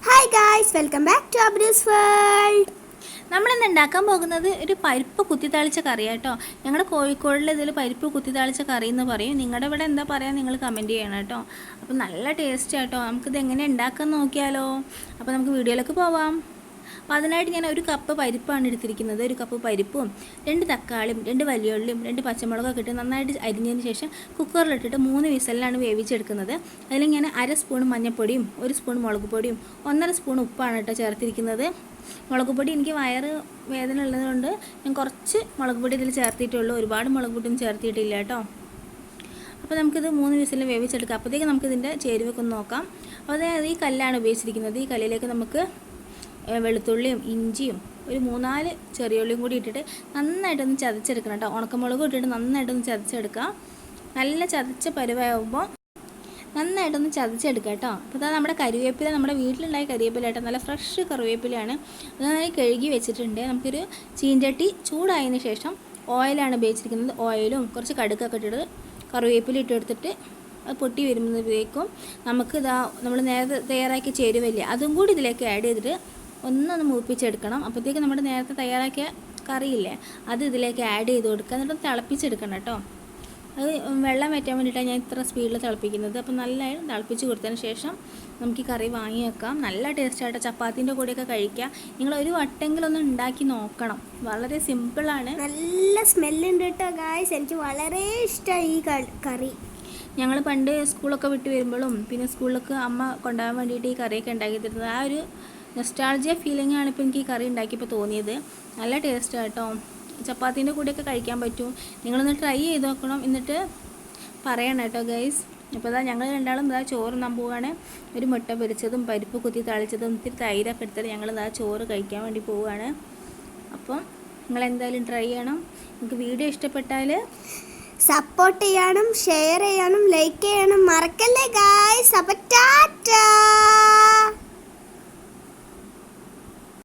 Hi guys, welcome back to Abru's world. നമ്മളിന്ന് ഉണ്ടാക്കാൻ പോകുന്നത് ഒരു പരിപ്പ് കുത്തിത്താളിച്ച കറിയാട്ടോ. ഞങ്ങളുടെ കോഴിക്കോടിൽ ഇതിൽ പരിപ്പ് കുത്തിത്താളിച്ച കറി എന്ന് പറയും. നിങ്ങളുടെ ഇവിടെ എന്താ പറയുക, നിങ്ങൾ കമൻറ്റ് ചെയ്യണം കേട്ടോ. അപ്പോൾ നല്ല ടേസ്റ്റ് ആട്ടോ. നമുക്കിത് എങ്ങനെ ഉണ്ടാക്കാൻ നോക്കിയാലോ. അപ്പോൾ നമുക്ക് വീഡിയോയിലേക്ക് പോവാം. അപ്പോൾ അതിനായിട്ട് ഞാൻ ഒരു കപ്പ് പരിപ്പാണ് എടുത്തിരിക്കുന്നത്. ഒരു കപ്പ് പരിപ്പും 2 തക്കാളിയും 2 വലിയ ഉള്ളിയും 2 പച്ചമുളകൊക്കെ ഇട്ട് നന്നായിട്ട് അരിഞ്ഞതിന് ശേഷം കുക്കറിലിട്ടിട്ട് 3 വിസലിലാണ് വേവിച്ചെടുക്കുന്നത്. അതിൽ ഞാൻ 1/2 സ്പൂൺ മഞ്ഞൾപ്പൊടിയും 1 സ്പൂൺ മുളക് പൊടിയും 1/2 സ്പൂൺ ഉപ്പാണ് കേട്ടോ ചേർത്തിരിക്കുന്നത്. മുളക് പൊടി എനിക്ക് വയറ് വേദന ഉള്ളതുകൊണ്ട് ഞാൻ കുറച്ച് മുളക് പൊടി ഇതിൽ ചേർത്തിട്ടുള്ളൂ. ഒരുപാട് മുളക് പൊടിയൊന്നും ചേർത്തിയിട്ടില്ല കേട്ടോ. അപ്പോൾ നമുക്കിത് 3 വിസിൽ വേവിച്ചെടുക്കാം. അപ്പോഴത്തേക്ക് നമുക്കിതിൻ്റെ ചേരുവൊക്കെ ഒന്ന് നോക്കാം. അപ്പോൾ അതായത് ഈ കല്ലാണ് ഉപയോഗിച്ചിരിക്കുന്നത്. ഈ കല്ലിലേക്ക് നമുക്ക് വെളുത്തുള്ളിയും ഇഞ്ചിയും ഒരു 3-4 ചെറിയ ഉള്ളിയും കൂടി ഇട്ടിട്ട് നന്നായിട്ടൊന്ന് ചതച്ചെടുക്കണം കേട്ടോ. ഉണക്കമുളകും ഇട്ടിട്ട് നന്നായിട്ടൊന്ന് ചതച്ചെടുക്കാം. നല്ല ചതച്ച പരുവാകുമ്പോൾ നന്നായിട്ടൊന്ന് ചതച്ചെടുക്കുക കേട്ടോ. അപ്പോൾ അതാ നമ്മുടെ കരിവേപ്പില, നമ്മുടെ വീട്ടിലുണ്ടായ കരിവേപ്പില കേട്ടോ. നല്ല ഫ്രഷ് കറിവേപ്പിലയാണ്. നന്നായി കഴുകി വെച്ചിട്ടുണ്ട്. നമുക്കൊരു ചീഞ്ചട്ടി ചൂടായതിന് ശേഷം ഓയിലാണ് ഉപയോഗിച്ചിരിക്കുന്നത്. ഓയിലും കുറച്ച് കടുകൊക്കെ ഇട്ടിട്ട് കറിവേപ്പില ഇട്ടെടുത്തിട്ട് അത് പൊട്ടി വരുമ്പോഴേക്കും നമുക്ക് നമ്മൾ നേരത്തെ തയ്യാറാക്കിയ ചേരുവല്ലേ അതും കൂടി ഇതിലേക്ക് ആഡ് ചെയ്തിട്ട് ഒന്നൊന്ന് മൂപ്പിച്ചെടുക്കണം. അപ്പോഴത്തേക്ക് നമ്മുടെ നേരത്തെ തയ്യാറാക്കിയ കറിയില്ലേ അത് ഇതിലേക്ക് ആഡ് ചെയ്ത് കൊടുക്കുക. എന്നിട്ട് തിളപ്പിച്ചെടുക്കണം കേട്ടോ. അത് വെള്ളം വറ്റാൻ വേണ്ടിയിട്ടാണ് ഞാൻ ഇത്ര സ്പീഡിൽ തിളപ്പിക്കുന്നത്. അപ്പോൾ നല്ലതായി തിളപ്പിച്ച് കൊടുത്തതിന് ശേഷം നമുക്ക് ഈ കറി വാങ്ങി വെക്കാം. നല്ല ടേസ്റ്റായിട്ട് ചപ്പാത്തിൻ്റെ കൂടെയൊക്കെ കഴിക്കുക. നിങ്ങൾ ഒരു വട്ടെങ്കിലും ഒന്ന് ഉണ്ടാക്കി നോക്കണം. വളരെ സിമ്പിളാണ്. നല്ല സ്മെല്ലുണ്ട് കേട്ടോ ഗായ്സ്. എനിക്ക് വളരെ ഇഷ്ടമായി ഈ കറി. ഞങ്ങൾ പണ്ട് സ്കൂളൊക്കെ വിട്ട് വരുമ്പോഴും പിന്നെ സ്കൂളിലൊക്കെ അമ്മ കൊണ്ടുപോകാൻ വേണ്ടിയിട്ട് ഈ കറിയൊക്കെ ഉണ്ടാക്കി തരുന്നത്. ആ ഒരു നൊസ്റ്റാൾജിയ ഫീലിംഗ് ആണ് ഇപ്പോൾ എനിക്ക് ഈ കറി ഉണ്ടാക്കിയപ്പോൾ തോന്നിയത്. നല്ല ടേസ്റ്റ് കേട്ടോ. ചപ്പാത്തീൻ്റെ കൂടെയൊക്കെ കഴിക്കാൻ പറ്റും. നിങ്ങളൊന്ന് ട്രൈ ചെയ്ത് നോക്കണം, എന്നിട്ട് പറയണം കേട്ടോ ഗൈസ്. അപ്പോൾ ഇതാ ഞങ്ങൾ രണ്ടാളും ചോറ് തിന്നാൻ പോവുകയാണ്. ഒരു മുട്ട പൊരിച്ചതും പരിപ്പ് കുത്തി തളിച്ചതും ഇത്തിരി തൈരൊക്കെ എടുത്തിട്ട് ഞങ്ങൾ ചോറ് കഴിക്കാൻ വേണ്ടി പോവുകയാണ്. അപ്പം നിങ്ങളെന്തായാലും ട്രൈ ചെയ്യണം. നിങ്ങൾക്ക് വീഡിയോ ഇഷ്ടപ്പെട്ടാൽ സപ്പോർട്ട് ചെയ്യാനും ഷെയർ ചെയ്യാനും ലൈക്ക് ചെയ്യാനും മറക്കല്ലേ ഗായ്സ്. അപ്പോൾ